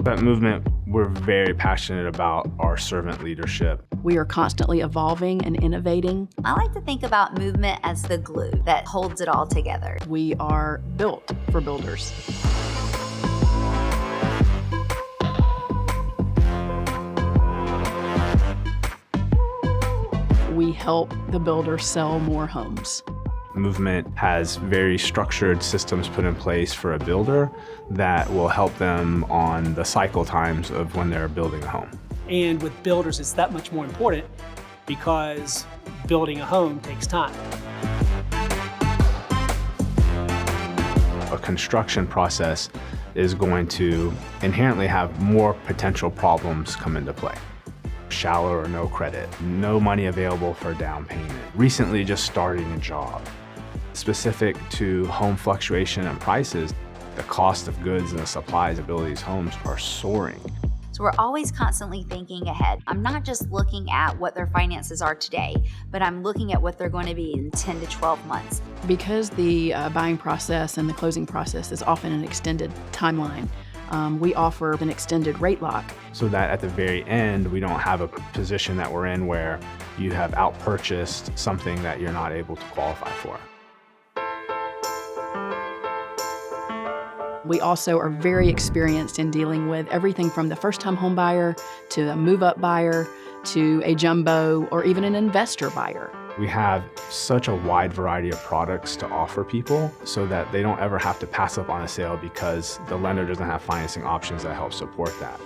At Movement, we're very passionate about our servant leadership. We are constantly evolving and innovating. I like to think about Movement as the glue that holds it all together. We are built for builders. We help the builder sell more homes. Movement has very structured systems put in place for a builder that will help them on the cycle times of when they're building a home. And with builders, it's that much more important because building a home takes time. A construction process is going to inherently have more potential problems come into play. Shallow or no credit, no money available for a down payment, recently just starting a job. Specific to home fluctuation and prices, the cost of goods and the supplies of building these homes are soaring. So we're always constantly thinking ahead. I'm not just looking at what their finances are today, but I'm looking at what they're going to be in 10 to 12 months. Because the buying process and the closing process is often an extended timeline, we offer an extended rate lock. So that at the very end, we don't have a position that we're in where you have out-purchased something that you're not able to qualify for. We also are very experienced in dealing with everything from the first-time home buyer to a move-up buyer to a jumbo or even an investor buyer. We have such a wide variety of products to offer people so that they don't ever have to pass up on a sale because the lender doesn't have financing options that help support that.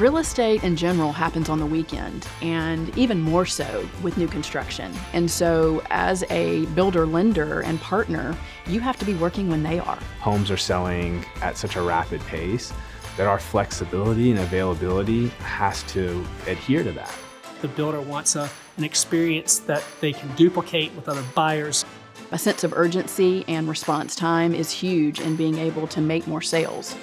Real estate in general happens on the weekend, and even more so with new construction. And so as a builder, lender, and partner, you have to be working when they are. Homes are selling at such a rapid pace that our flexibility and availability has to adhere to that. The builder wants an experience that they can duplicate with other buyers. A sense of urgency and response time is huge in being able to make more sales.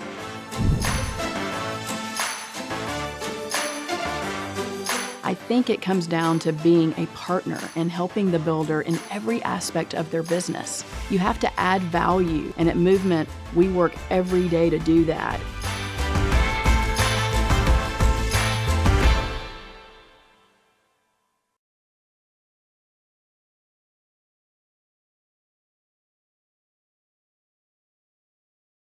I think it comes down to being a partner and helping the builder in every aspect of their business. You have to add value, and at Movement, we work every day to do that.